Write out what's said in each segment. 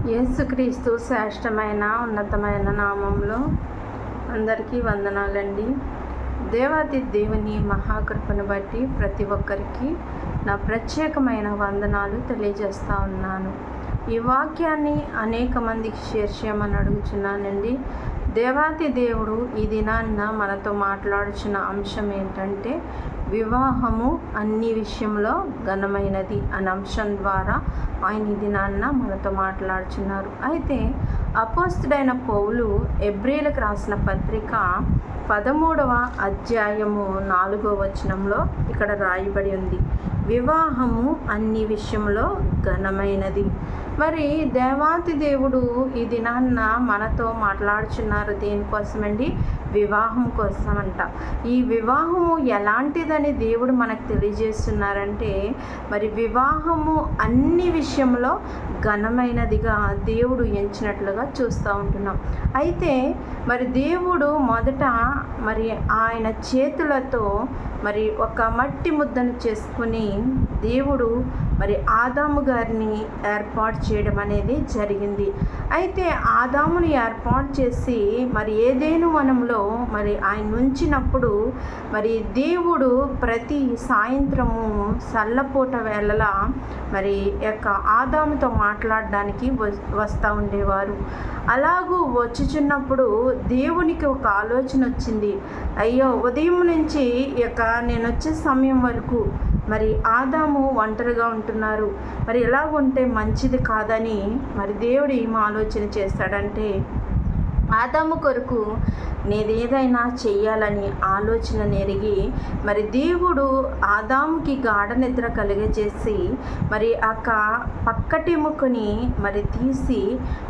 యేసుక్రీస్తు శ్రేష్టమైన ఉన్నతమైన నామంలో అందరికీ వందనాలండి. దేవాది దేవుని మహాకృపను బట్టి ప్రతి ఒక్కరికి నా ప్రత్యేకమైన వందనాలు తెలియజేస్తూ ఉన్నాను. ఈ వాక్యాన్ని అనేక మందికి షేర్ చేయమని అడుగుచున్నానండి. దేవాది దేవుడు ఈ దినాన్న మనతో మాట్లాడుచున్న అంశం ఏంటంటే, వివాహము అన్ని విషయంలో ఘనమైనది అనే అంశం ద్వారా ఆయన ఈ దినాన్న మనతో మాట్లాడుచున్నారు. అయితే అపోస్తుడైన పౌలు హెబ్రీయులకు రాసిన పత్రిక 13వ అధ్యాయము 4వ వచనంలో ఇక్కడ రాయబడి ఉంది, వివాహము అన్ని విషయంలో ఘనమైనది. మరి దేవాతి దేవుడు ఈ దినాన్న మనతో మాట్లాడుచున్నారు. దేనికోసమండి? వివాహం కోసమంట. ఈ వివాహము ఎలాంటిదని దేవుడు మనకు తెలియజేస్తున్నారంటే, మరి వివాహము అన్ని విషయంలో ఘనమైనదిగా దేవుడు ఎంచినట్లుగా చూస్తూ ఉంటున్నాం. అయితే మరి దేవుడు మొదట మరి ఆయన చేతులతో మరి ఒక మట్టి ముద్దను చేసుకుని దేవుడు మరి ఆదాము గారిని ఏర్పాటు చేయడం అనేది జరిగింది. అయితే ఆదాముని ఏర్పాటు చేసి మరి ఏదేను వనంలో మరి ఆయన ఉంచినప్పుడు మరి దేవుడు ప్రతి సాయంత్రము సల్లపూట వేళలా మరి యొక్క ఆదాముతో మాట్లాడడానికి వస్తూ ఉండేవారు. అలాగూ వచ్చుచున్నప్పుడు దేవునికి ఒక ఆలోచన వచ్చింది, అయ్యో ఉదయం నుంచి ఇక నేను వచ్చే సమయం వరకు మరి ఆదాము ఒంటరిగా ఉంటున్నారు, మరి ఎలాగుంటే మంచిది కాదని మరి దేవుడు ఏం ఆలోచన చేస్తాడంటే, ఆదాము కొరకు నేనేదైనా చెయ్యాలని ఆలోచన నెరిగి మరి దేవుడు ఆదాముకి గాఢ నిద్ర కలిగజేసి మరి పక్కటెముకని మరి తీసి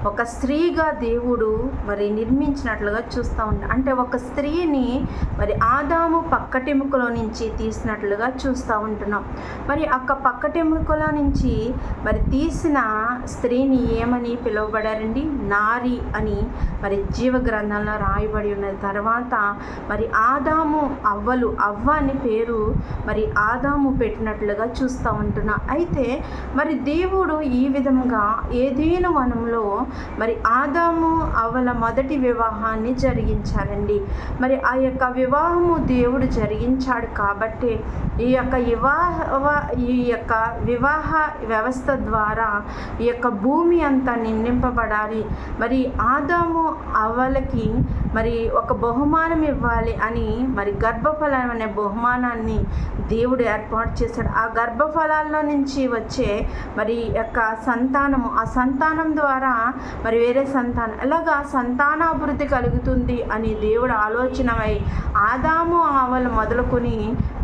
ఒక స్త్రీగా దేవుడు మరి నిర్మించినట్లుగా చూస్తూ ఉంటాం. అంటే ఒక స్త్రీని మరి ఆదాము పక్కటెముకలో నుంచి తీసినట్లుగా చూస్తూ ఉంటున్నాం. మరి పక్కటెముకలో నుంచి మరి తీసిన స్త్రీని ఏమని పిలువబడారండి? నారి అని మరి జీవ గ్రంథంలో రాయబడి ఉన్న తర్వాత మరి ఆదాము అవ్వ అని పేరు మరి ఆదాము పెట్టినట్లుగా చూస్తూ ఉంటున్నా. అయితే మరి దేవుడు ఈ విధంగా ఏదేను వనంలో మరి ఆదాము అవ్వల మొదటి వివాహాన్ని జరిగించారండి. మరి ఆ యొక్క వివాహము దేవుడు జరిగించాడు కాబట్టి ఈ యొక్క వివాహ వ్యవస్థ ద్వారా ఈ యొక్క భూమి అంతా నిందింపబడాలి. మరి ఆదాము అవ్వలకి మరి ఒక బహుమానం ఇవ్వాలి అని మరి గర్భఫలం అనే బహుమానాన్ని దేవుడు ఏర్పాటు చేశాడు. ఆ గర్భఫలాల్లో నుంచి వచ్చే మరి యొక్క సంతానము, ఆ సంతానం ద్వారా మరి వేరే సంతానం, ఇలాగా సంతానాభివృద్ధి కలుగుతుంది అని దేవుడు ఆలోచనమై ఆదాము అవ్వలు మొదలుకొని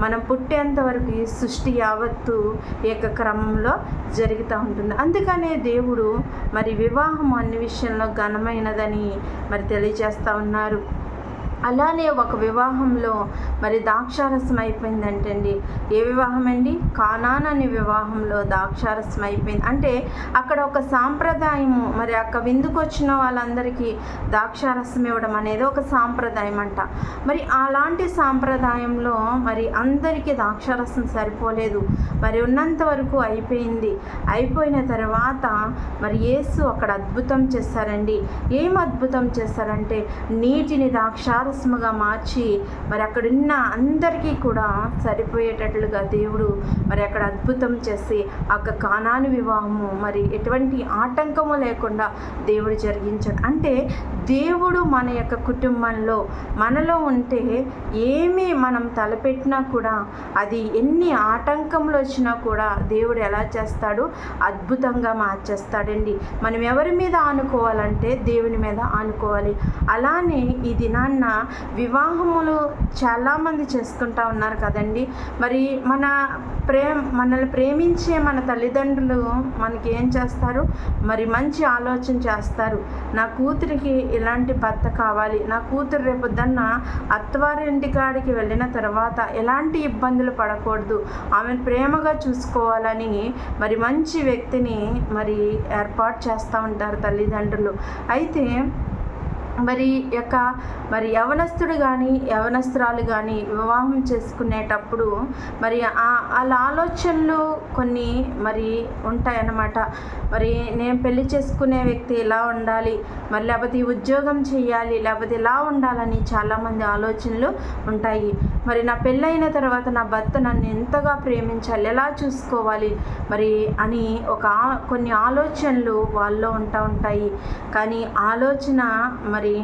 మనం పుట్టేంత వరకు ఈ సృష్టి యావత్తు ఏక క్రమంలో జరుగుతూ ఉంటుంది. అందుకనే దేవుడు మరి వివాహం అన్ని విషయంలో ఘనమైనదని మరి తెలియజేస్తూ ఉన్నారు. అలానే ఒక వివాహంలో మరి ద్రాక్షారసం అయిపోయిందంటండి. ఏ వివాహం అండి? కానాన్ అనే వివాహంలో ద్రాక్షారసం అయిపోయింది. అంటే అక్కడ ఒక సాంప్రదాయము, మరి విందుకు వచ్చిన వాళ్ళందరికీ ద్రాక్షారసం ఇవ్వడం అనేది ఒక సాంప్రదాయం అంట. మరి అలాంటి సాంప్రదాయంలో మరి అందరికీ ద్రాక్షారసం సరిపోలేదు. మరి ఉన్నంత వరకు అయిపోయింది. అయిపోయిన తర్వాత మరి యేసు అక్కడ అద్భుతం చేశారండి. ఏం అద్భుతం చేశారంటే, నీటిని ద్రాక్షారసముగా మార్చి మరి అక్కడున్న అందరికీ కూడా సరిపోయేటట్లుగా దేవుడు మరి అక్కడ అద్భుతం చేసి కానాను వివాహము మరి ఎటువంటి ఆటంకము లేకుండా దేవుడు జరిగించాడు. అంటే దేవుడు మన యొక్క కుటుంబంలో మనలో ఉంటే ఏమి మనం తలపెట్టినా కూడా అది ఎన్ని ఆటంకములు వచ్చినా కూడా దేవుడు ఎలా చేస్తాడు? అద్భుతంగా మార్చేస్తాడండి. మనం ఎవరి మీద ఆనుకోవాలంటే దేవుని మీద ఆనుకోవాలి. అలానే ఈ దినాన్న వివాహములు చాలామంది చేసుకుంటూ ఉన్నారు కదండి. మరి మనల్ని ప్రేమించే మన తల్లిదండ్రులు మనకి ఏం చేస్తారు? మరి మంచి ఆలోచన చేస్తారు. నా కూతురికి ఇలాంటి భర్త కావాలి, నా కూతురు రేపొద్దన్న అత్తవారింటి కాడికి వెళ్ళిన తర్వాత ఎలాంటి ఇబ్బందులు పడకూడదు, ఆమెను ప్రేమగా చూసుకోవాలని మరి మంచి వ్యక్తిని మరి ఏర్పాటు చేస్తూ ఉంటారు తల్లిదండ్రులు. అయితే మరి యవనస్తుడు కానీ యవనస్తురాలు కానీ వివాహం చేసుకునేటప్పుడు మరి వాళ్ళ ఆలోచనలు కొన్ని మరి ఉంటాయన్నమాట. మరి నేను పెళ్లి చేసుకునే వ్యక్తి ఇలా ఉండాలి, మరి లేకపోతే ఈ ఉద్యోగం చేయాలి, లేకపోతే ఇలా ఉండాలని చాలామంది ఆలోచనలు ఉంటాయి. మరి నా పెళ్ళైన తర్వాత నా భర్త నన్ను ఎంతగా ప్రేమించాలి, ఎలా చూసుకోవాలి మరి అని కొన్ని ఆలోచనలు వాళ్ళలో ఉంటాయి. కానీ ఆలోచన మరి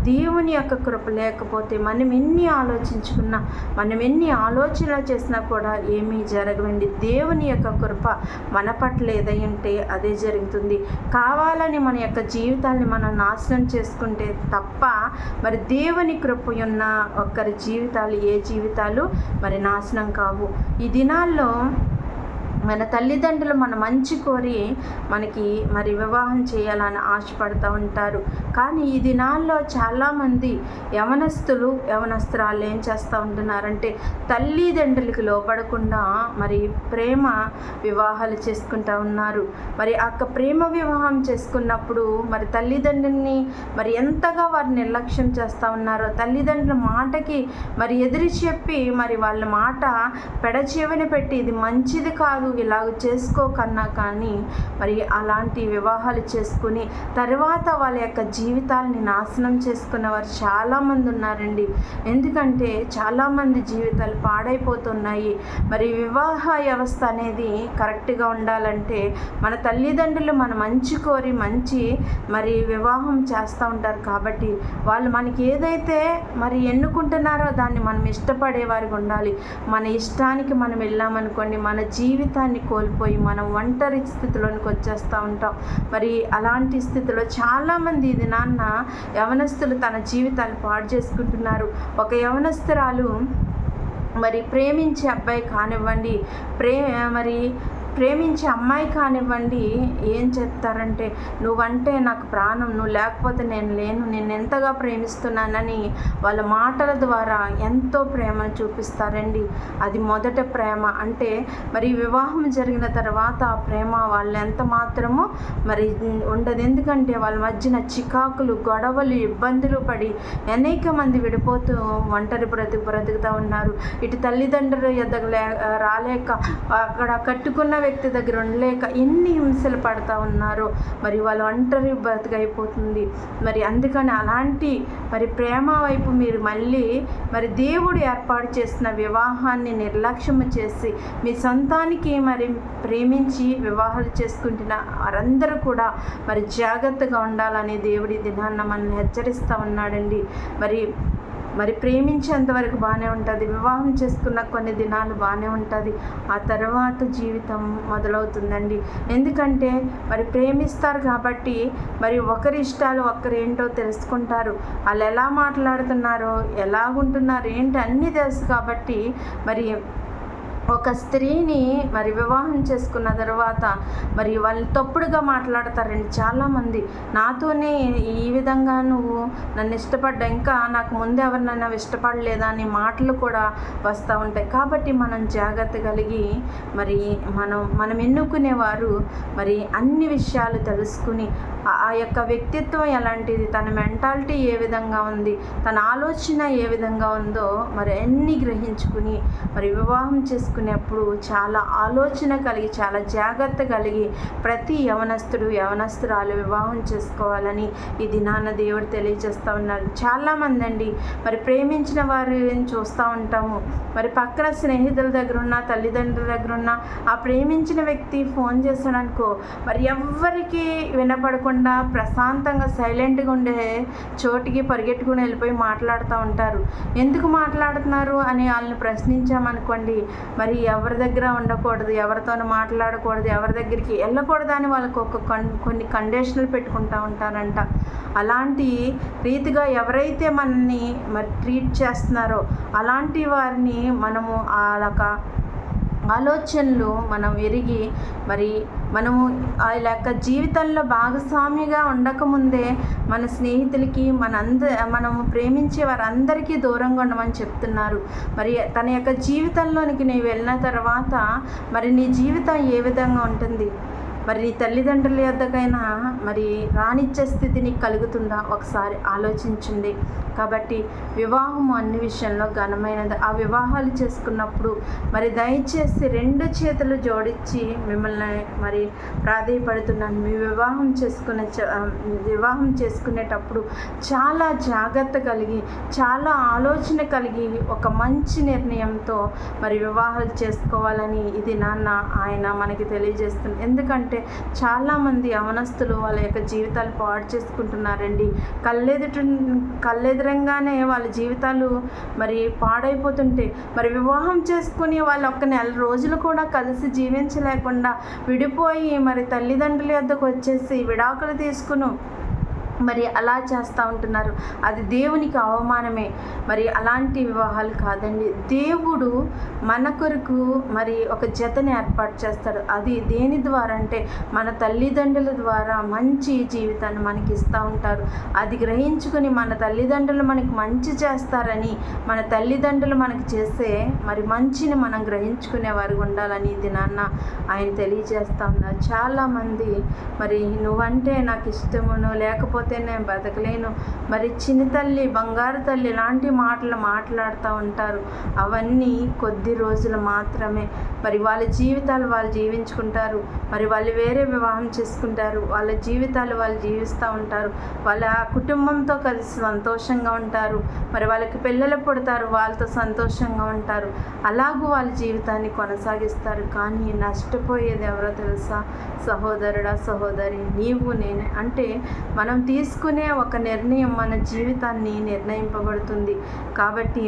దేవుని యొక్క కృప లేకపోతే మనం ఎన్ని ఆలోచించుకున్నా, మనం ఎన్ని ఆలోచనలు చేసినా కూడా ఏమీ జరగవండి. దేవుని యొక్క కృప మన పట్ల ఏదైతే అదే జరుగుతుంది. కావాలని మన యొక్క జీవితాన్ని మనం నాశనం చేసుకుంటే తప్ప మరి దేవుని కృప ఉన్న ఒక్కరి జీవితాలు మరి నాశనం కావు. ఈ దినాల్లో మన తల్లిదండ్రులు మన మంచి కోరి మనకి మరి వివాహం చేయాలని ఆశపడుతూ ఉంటారు. కానీ ఈ దినాల్లో చాలామంది యవనస్తురాలు ఏం చేస్తూ ఉంటున్నారంటే తల్లిదండ్రులకి లోపడకుండా మరి ప్రేమ వివాహాలు చేసుకుంటూ ఉన్నారు. మరి ప్రేమ వివాహం చేసుకున్నప్పుడు మరి తల్లిదండ్రుల్ని మరి ఎంతగా వారు నిర్లక్ష్యం చేస్తూ ఉన్నారో, తల్లిదండ్రుల మాటకి మరి ఎదురు చెప్పి మరి వాళ్ళ మాట పెడచెవిన పెట్టి ఇది మంచిది కాదు, ఇలాగ చేసుకోకన్నా కానీ మరి అలాంటి వివాహాలు చేసుకుని తర్వాత వాళ్ళ యొక్క జీవితాలని నాశనం చేసుకున్న వారు చాలామంది ఉన్నారండి. ఎందుకంటే చాలామంది జీవితాలు పాడైపోతున్నాయి. మరి వివాహ వ్యవస్థ అనేది కరెక్ట్గా ఉండాలంటే మన తల్లిదండ్రులు మన మంచి కోరి మరి వివాహం చేస్తూ ఉంటారు. కాబట్టి వాళ్ళు మనకి ఏదైతే మరి ఎన్నుకుంటున్నారో దాన్ని మనం ఇష్టపడే వారికి ఉండాలి. మన ఇష్టానికి మనం వెళ్ళామనుకోండి, మన జీవితాన్ని కోల్పోయి మనం ఒంటరి స్థితిలోనికి వచ్చేస్తూ ఉంటాం. మరి అలాంటి స్థితిలో చాలామంది ఇది యవనస్తులు తన జీవితాలు పాడు చేసుకుంటున్నారు. ఒక యవనస్తురాలు మరి ప్రేమించే అబ్బాయి కానివ్వండి, ప్రేమించే అమ్మాయి కానివ్వండి, ఏం చెప్తారంటే నువ్వంటే నాకు ప్రాణం, నువ్వు లేకపోతే నేను లేను, నేను ఎంతగా ప్రేమిస్తున్నానని వాళ్ళ మాటల ద్వారా ఎంతో ప్రేమను చూపిస్తారండి. అది మొదట ప్రేమ అంటే మరి వివాహం జరిగిన తర్వాత ఆ ప్రేమ వాళ్ళు ఎంత మాత్రమో మరి ఉండదు. ఎందుకంటే వాళ్ళ మధ్యన చికాకులు, గొడవలు, ఇబ్బందులు పడి అనేక మంది విడిపోతూ ఒంటరి బ్రతుకుతూ ఉన్నారు. ఇటు తల్లిదండ్రులు రాలేక, అక్కడ కట్టుకున్న వ్యక్తి దగ్గర ఉండలేక ఎన్ని హింసలు పడుతూ ఉన్నారో మరి వాళ్ళు ఒంటరి బ్రతుకైపోతుంది. మరి అందుకని అలాంటి మరి ప్రేమ వైపు మీరు మళ్ళీ మరి దేవుడు ఏర్పాటు చేసిన వివాహాన్ని నిర్లక్ష్యం చేసి మీ సొంతానికి మరి ప్రేమించి వివాహాలు చేసుకుంటున్న వారందరూ కూడా మరి జాగ్రత్తగా ఉండాలని దేవుడి దినాన్న మనల్ని హెచ్చరిస్తూ ఉన్నాడండి. మరి ప్రేమించేంతవరకు బాగానే ఉంటుంది, వివాహం చేసుకున్న కొన్ని దినాలు బాగానే ఉంటుంది, ఆ తర్వాత జీవితం మొదలవుతుందండి. ఎందుకంటే మరి ప్రేమిస్తారు కాబట్టి మరి ఒకరి ఇష్టాలు ఒకరేంటో తెలుసుకుంటారు, వాళ్ళు ఎలా మాట్లాడుతున్నారో, ఎలాగుంటున్నారు ఏంటి అన్నీ తెలుసు. కాబట్టి మరి ఒక స్త్రీని మరి వివాహం చేసుకున్న తర్వాత మరి వాళ్ళు తప్పుడుగా మాట్లాడతారండి చాలామంది. నాతోనే ఈ విధంగా నువ్వు నన్ను ఇష్టపడ్డా, ఇంకా నాకు ముందు ఎవరినైనా ఇష్టపడలేదా అని మాటలు కూడా వస్తూ ఉంటాయి. కాబట్టి మనం జాగ్రత్త కలిగి మరి మనం ఎన్నుకునేవారు మరి అన్ని విషయాలు తెలుసుకుని ఆ యొక్క వ్యక్తిత్వం ఎలాంటిది, తన మెంటాలిటీ ఏ విధంగా ఉంది, తన ఆలోచన ఏ విధంగా ఉందో మరి అన్నీ గ్రహించుకుని మరి వివాహం చేసుకునేప్పుడు చాలా ఆలోచన కలిగి, చాలా జాగ్రత్త కలిగి ప్రతి యవనస్తురాలు వివాహం చేసుకోవాలని ఈ దినాన దేవుడు తెలియజేస్తూ ఉన్నారు. చాలామంది అండి మరి ప్రేమించిన వారిని చూస్తూ ఉంటాము. మరి పక్కన స్నేహితుల దగ్గర ఉన్న, తల్లిదండ్రుల దగ్గర ఉన్న ఆ ప్రేమించిన వ్యక్తి ఫోన్ చేశాడనుకో మరి ఎవ్వరికి వినపడకుండా ప్రశాంతంగా సైలెంట్గా ఉండే చోటికి పరిగెట్టుకుని వెళ్ళిపోయి మాట్లాడుతూ ఉంటారు. ఎందుకు మాట్లాడుతున్నారు అని వాళ్ళని ప్రశ్నించామనుకోండి మరి ఎవరి దగ్గర ఉండకూడదు, ఎవరితోనూ మాట్లాడకూడదు, ఎవరి దగ్గరికి వెళ్ళకూడదు అని వాళ్ళకు కొన్ని కండిషన్లు పెట్టుకుంటూ ఉంటారంట. అలాంటి రీతిగా ఎవరైతే మనల్ని మరి ట్రీట్ చేస్తున్నారో అలాంటి వారిని మనము ఆలోచనలు మనం ఎరిగి మరి మనము ఆ యొక్క జీవితంలో భాగస్వామిగా ఉండకముందే మన స్నేహితులకి మనము ప్రేమించే వారందరికీ దూరంగా ఉండమని చెప్తున్నారు. మరి తన యొక్క జీవితంలోనికి నీవు వెళ్ళిన తర్వాత మరి నీ జీవితం ఏ విధంగా ఉంటుంది, మరి నీ తల్లిదండ్రుల యొద్దకైనా మరి రానిచ్చే స్థితి నీకు కలుగుతుందా? ఒకసారి ఆలోచించండి. కాబట్టి వివాహము అన్ని విషయంలో ఘనమైనది. ఆ వివాహాలు చేసుకున్నప్పుడు మరి దయచేసి 2 చేతులు జోడించి మిమ్మల్ని మరి ప్రాధేయపడుతున్నాను. మీ వివాహం చేసుకునేటప్పుడు చాలా జాగ్రత్త కలిగి, చాలా ఆలోచన కలిగి, ఒక మంచి నిర్ణయంతో మరి వివాహాలు చేసుకోవాలని ఇది ఆయన మనకి తెలియజేస్తుంది. ఎందుకంటే చాలామంది యవనస్తులు వాళ్ళ యొక్క జీవితాలు పాడు చేసుకుంటున్నారండి. కళ్ళెదురంగానే వాళ్ళ జీవితాలు మరి పాడైపోతుంటే, మరి వివాహం చేసుకుని వాళ్ళు ఒక నెల రోజులు కూడా కలిసి జీవించలేకుండా విడిపోయి మరి తల్లిదండ్రుల యొద్దకు వచ్చేసి విడాకులు తీసుకుని మరి అలా చేస్తూ ఉంటున్నారు. అది దేవునికి అవమానమే. మరి అలాంటి వివాహాలు కాదండి. దేవుడు మన కొరకు మరి ఒక జతని ఏర్పాటు చేస్తాడు. అది దేని ద్వారా అంటే మన తల్లిదండ్రుల ద్వారా మంచి జీవితాన్ని మనకి ఇస్తూ ఉంటారు. అది గ్రహించుకుని మన తల్లిదండ్రులు మనకి మంచి చేస్తారని, మన తల్లిదండ్రులు మనకి చేసే మరి మంచిని మనం గ్రహించుకునేవారు ఉండాలని ఇది ఆయన తెలియజేస్తూ ఉన్నారు. చాలామంది మరి నువ్వంటే నాకు ఇష్టమును, లేకపోతే నేను బతకలేను, మరి చిన్న తల్లి, బంగారు తల్లి ఇలాంటి మాటలు మాట్లాడుతూ ఉంటారు. అవన్నీ కొద్ది రోజులు మాత్రమే. మరి వాళ్ళ జీవితాలు వాళ్ళు జీవించుకుంటారు. మరి వాళ్ళు వేరే వివాహం చేసుకుంటారు. వాళ్ళ జీవితాలు వాళ్ళు జీవిస్తూ ఉంటారు. వాళ్ళ కుటుంబంతో కలిసి సంతోషంగా ఉంటారు. మరి వాళ్ళకి పిల్లలు పుడతారు, వాళ్ళతో సంతోషంగా ఉంటారు. అలాగూ వాళ్ళ జీవితాన్ని కొనసాగిస్తారు. కానీ నష్టపోయేది ఎవరో తెలుసా? సహోదరుడా, సహోదరి, నీవు, నేను. అంటే మనం తీసుకునే ఒక నిర్ణయం మన జీవితాన్ని నిర్ణయింపబడుతుంది. కాబట్టి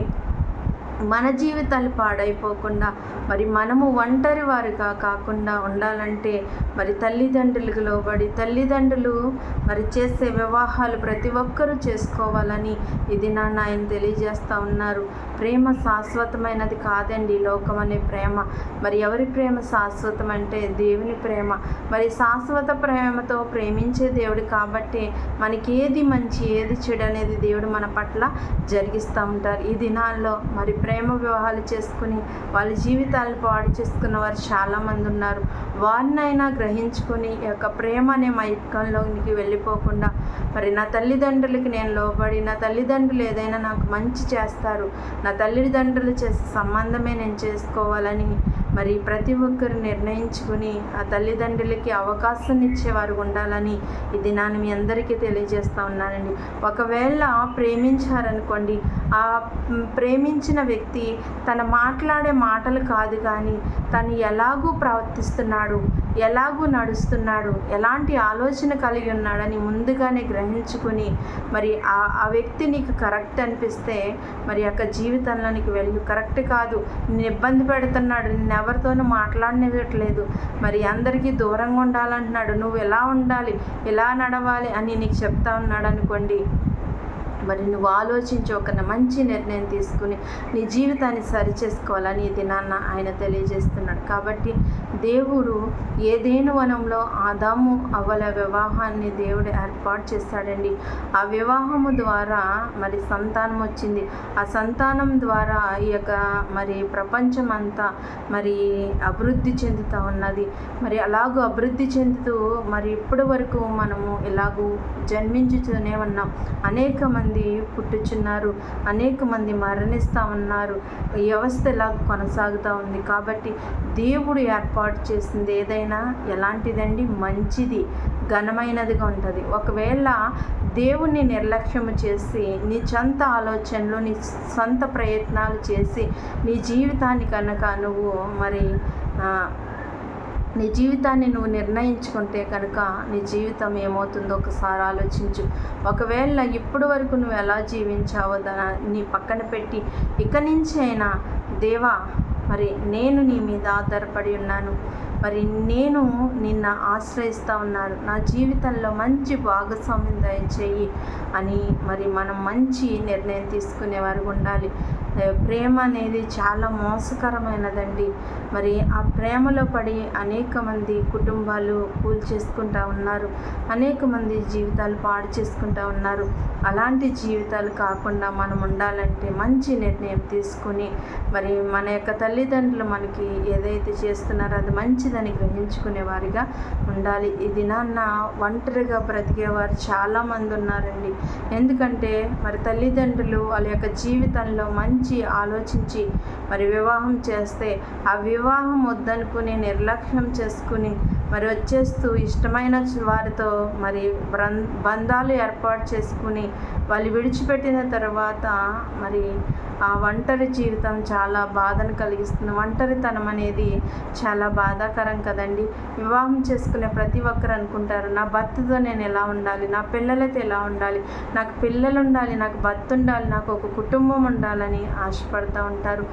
మన జీవితాలు పాడైపోకుండా మరి మనము ఒంటరి వారుగా కాకుండా ఉండాలంటే మరి తల్లిదండ్రులకు లోబడి, తల్లిదండ్రులు మరి చేసే వివాహాలు ప్రతి ఒక్కరూ చేసుకోవాలని ఇది ఆయన తెలియజేస్తూ ఉన్నారు. ప్రేమ శాశ్వతమైనది కాదండి. లోకం అనే ప్రేమ, మరి ఎవరి ప్రేమ శాశ్వతం అంటే దేవుని ప్రేమ. మరి శాశ్వత ప్రేమతో ప్రేమించే దేవుడు కాబట్టి మనకి ఏది మంచి, ఏది చెడు అనేది దేవుడు మన పట్ల జరిగిస్తూ ఉంటారు. ఈ దినాల్లో మరి ప్రేమ వివాహాలు చేసుకుని వాళ్ళ జీవితాలను పాడు చేసుకున్న వారు చాలామంది ఉన్నారు. వారినైనా గ్రహించుకొని ఈ యొక్క ప్రేమ అనే మైకంలోనికి వెళ్ళిపోకుండా మరి నా తల్లిదండ్రులకి నేను లోబడి, నా తల్లిదండ్రులు ఏదైనా నాకు మంచి చేస్తారు, నా తల్లిదండ్రులు చేసే సంబంధమే నేను చేసుకోవాలని మరి ప్రతి ఒక్కరు నిర్ణయించుకుని ఆ తల్లిదండ్రులకి అవకాశం ఇచ్చేవారు ఉండాలని ఇది నేను మీ అందరికీ తెలియజేస్తూ ఉన్నానండి. ఒకవేళ ప్రేమించారనుకోండి, ఆ ప్రేమించిన వ్యక్తి తన మాట్లాడే మాటలు కాదు కానీ తను ఎలాగూ ప్రవర్తిస్తున్నాడు, ఎలాగూ నడుస్తున్నాడు, ఎలాంటి ఆలోచన కలిగి ఉన్నాడని ముందుగానే గ్రహించుకుని మరి ఆ వ్యక్తి నీకు కరెక్ట్ అనిపిస్తే మరి యొక్క జీవితంలోనికి వెళ్ళు. కరెక్ట్ కాదు, నేను ఇబ్బంది పెడుతున్నాడు, నేను ఎవరితోనూ మాట్లాడనివ్వట్లేదు, మరి అందరికీ దూరంగా ఉండాలంటున్నాడు, నువ్వు ఎలా ఉండాలి, ఎలా నడవాలి అని నీకు చెప్తా ఉన్నాడు అనుకోండి, మరి నువ్వు ఆలోచించి ఒక మంచి నిర్ణయం తీసుకుని నీ జీవితాన్ని సరిచేసుకోవాలని ఇది ఆయన తెలియజేస్తున్నాడు. కాబట్టి దేవుడు ఏదేను వనంలో ఆదాము అవ్వల వివాహాన్ని దేవుడు ఏర్పాటు చేశాడండి. ఆ వివాహము ద్వారా మరి సంతానం వచ్చింది. ఆ సంతానం ద్వారా ఈ యొక్క మరి ప్రపంచం అంతా మరి అభివృద్ధి చెందుతూ ఉన్నది. మరి అలాగూ అభివృద్ధి చెందుతూ మరి ఇప్పటి వరకు మనము ఇలాగూ జన్మించుతూనే ఉన్నాం. అనేక మంది పుట్టుచున్నారు, అనేక మంది మరణిస్తూ ఉన్నారు. వ్యవస్థ ఇలా కొనసాగుతూ ఉంది. కాబట్టి దేవుడు ఏర్పాటు చేసింది ఏదైనా ఎలాంటిదండి? మంచిది, ఘనమైనదిగా ఉంటుంది. ఒకవేళ దేవుణ్ణి నిర్లక్ష్యము చేసి నీ సొంత ఆలోచనలు, నీ సొంత ప్రయత్నాలు చేసి నీ జీవితాన్ని కనుక నువ్వు మరి నీ జీవితాన్ని నువ్వు నిర్ణయించుకుంటే కనుక నీ జీవితం ఏమవుతుందో ఒకసారి ఆలోచించు. ఒకవేళ ఇప్పటి వరకు నువ్వు ఎలా జీవించావో నీ పక్కన పెట్టి ఇక నుంచి అయినా దేవా మరి నేను నీ మీద ఆధారపడి ఉన్నాను, మరి నేను నిన్ను ఆశ్రయిస్తూ ఉన్నాను, నా జీవితంలో మంచి భాగస్వామ్యం దయచేయి అని మరి మనం మంచి నిర్ణయం తీసుకునేవారు ఉండాలి. ప్రేమ అనేది చాలా మోసకరమైనదండి. మరి ఆ ప్రేమలో పడి అనేక మంది కుటుంబాలు కూల్చేసుకుంటూ ఉన్నారు, అనేక మంది జీవితాలు పాడు చేసుకుంటూ ఉన్నారు. అలాంటి జీవితాలు కాకుండా మనం ఉండాలంటే మంచి నిర్ణయం తీసుకుని మరి మన యొక్క తల్లిదండ్రులు మనకి ఏదైతే చేస్తున్నారో అది మంచిదని గ్రహించుకునే వారిగా ఉండాలి. ఈ దినాన్న ఒంటరిగా బ్రతికేవారు చాలామంది ఉన్నారండి. ఎందుకంటే మరి తల్లిదండ్రులు వాళ్ళ యొక్క జీవితంలో మంచి ఆలోచించి మరి వివాహం చేస్తే ఆ వివాహం వద్దనుకుని నిర్లక్ష్యం చేసుకుని మరి వచ్చేస్తూ ఇష్టమైన వారితో మరి బంధాలు ఏర్పాటు చేసుకుని వాళ్ళు విడిచిపెట్టిన తర్వాత మరి ఆ ఒంటరి జీవితం చాలా బాధను కలిగిస్తుంది. ఒంటరితనం అనేది చాలా బాధాకరం కదండి. వివాహం చేసుకునే ప్రతి ఒక్కరు అనుకుంటారు, నా భర్తతో నేను ఎలా ఉండాలి, నా పిల్లలతో ఎలా ఉండాలి, నాకు పిల్లలు ఉండాలి, నాకు భర్త ఉండాలి, నాకు ఒక కుటుంబం ఉండాలని ఆశపడుతూ ఉంటారు.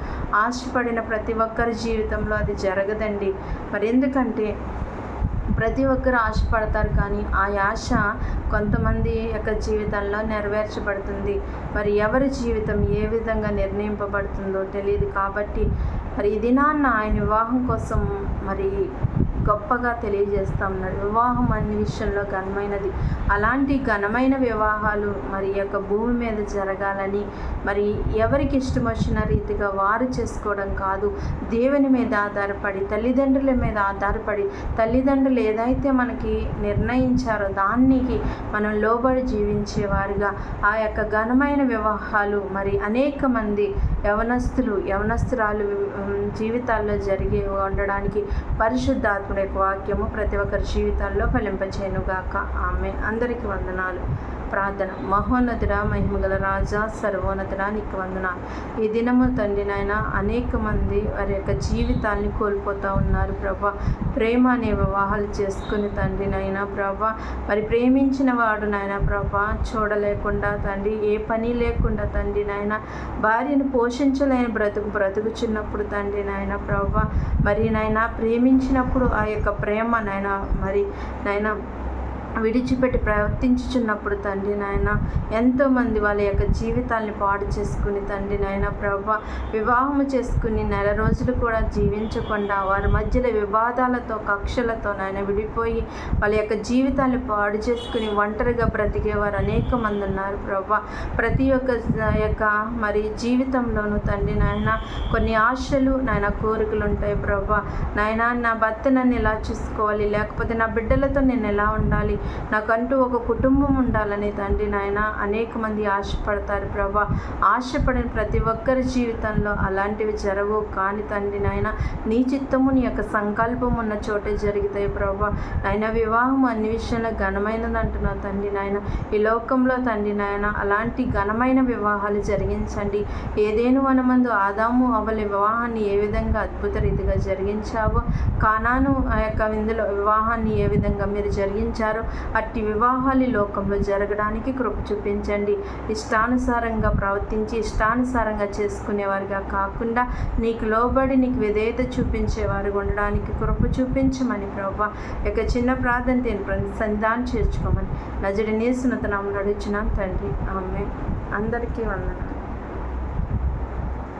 ఆశపడిన ప్రతి ఒక్కరి జీవితంలో అది జరగదండి. మరి ఎందుకంటే ప్రతి ఒక్కరు ఆశపడతారు, కానీ ఆ ఆశ కొంతమంది యొక్క జీవితంలో నెరవేర్చబడుతుంది. మరి ఎవరి జీవితం ఏ విధంగా నిర్ణయింపబడుతుందో తెలియదు. కాబట్టి మరి ఈ దినాన్న ఆయన వివాహం కోసం మరి గొప్పగా తెలియజేస్తూ ఉన్నాడు. వివాహం అన్ని విషయంలో ఘనమైనది. అలాంటి ఘనమైన వివాహాలు మరి యొక్క భూమి మీద జరగాలని మరి ఎవరికి ఇష్టం వచ్చిన రీతిగా వారు చేసుకోవడం కాదు, దేవుని మీద ఆధారపడి తల్లిదండ్రుల మీద ఆధారపడి తల్లిదండ్రులు ఏదైతే మనకి నిర్ణయించారో దానికి మనం లోబడి జీవించేవారుగా ఆ యొక్క ఘనమైన వివాహాలు మరి అనేక మంది యవనస్తురాలు జీవితాల్లో జరిగి ఉండడానికి పరిశుద్ధాత్మ వాక్యము ప్రతి ఒక్కరి జీవితాల్లో ఫలింపచేయునుగాక. ఆమేన్. అందరికీ వందనాలు. ప్రార్థన. మహోన్నతుడా, మహిమగల రాజా, సర్వోన్నతుడా, నీకు వందనాలు. ఈ దినము తండ్రి నాయన అనేక మంది వారి యొక్క జీవితాన్ని కోల్పోతూ ఉన్నారు ప్రభా. ప్రేమ అనే వివాహాలు చేసుకుని తండ్రి నాయన ప్రభా, మరి ప్రేమించిన వాడు నాయన ప్రభా చూడలేకుండా తండ్రి, ఏ పని లేకుండా తండ్రి నాయన భార్యను పోషించలేని బ్రతుకుచున్నప్పుడు తండ్రి నాయన ప్రభా, మరి నాయన ప్రేమించినప్పుడు ఆ యొక్క ప్రేమ నాయన మరి నాయన విడిచిపెట్టి ప్రవర్తించుచున్నప్పుడు తండ్రి నాయన ఎంతోమంది వాళ్ళ యొక్క జీవితాన్ని పాడు చేసుకుని తండ్రి నాయన ప్రభా వివాహము చేసుకుని నెల రోజులు కూడా జీవించకుండా వారి మధ్యలో వివాదాలతో కక్షలతో నాయన విడిపోయి వాళ్ళ యొక్క జీవితాన్ని పాడు చేసుకుని ఒంటరిగా బ్రతికేవారు అనేక మంది ఉన్నారు ప్రభా. ప్రతి యొక్క మరి జీవితంలోనూ తండ్రి నాయన కొన్ని ఆశలు నాయన కోరికలు ఉంటాయి ప్రభా. నాయన నా భర్త నన్ను ఎలా చూసుకోవాలి, లేకపోతే నా బిడ్డలతో నేను ఎలా ఉండాలి, నాకంటూ ఒక కుటుంబం ఉండాలని తండ్రి నాయన అనేక మంది ఆశపడతారు ప్రభా. ఆశపడిన ప్రతి ఒక్కరి జీవితంలో అలాంటివి జరగవు. కానీ తండ్రి నాయన నీ చిత్తము నీ యొక్క సంకల్పం ఉన్న చోటే జరుగుతాయి ప్రభా. నాయన వివాహం అన్ని విషయంలో ఘనమైనది అంటున్నా తండ్రి నాయన. ఈ లోకంలో తండ్రి నాయన అలాంటి ఘనమైన వివాహాలు జరిగించండి. ఏదేను వనమందు ఆదాము అవ్వల వివాహాన్ని ఏ విధంగా అద్భుత రీతిగా జరిగించావో, కానాను ఆ యొక్క విందులో వివాహాన్ని ఏ విధంగా మీరు జరిగించారో అట్టి వివాహాలు లోకంలో జరగడానికి కృప చూపించండి. ఇష్టానుసారంగా ప్రవర్తించి ఇష్టానుసారంగా చేసుకునేవారుగా కాకుండా నీకు లోబడి నీకు విధేయత చూపించేవారుగా ఉండడానికి కృప చూపించమని ప్రభా యొక్క చిన్న ప్రార్థన సన్నిధానం చేర్చుకోమని నజరేయుని యేసు నామములో అడుగుచున్నాను తండ్రి. ఆమేన్. అందరికీ వందనాలు.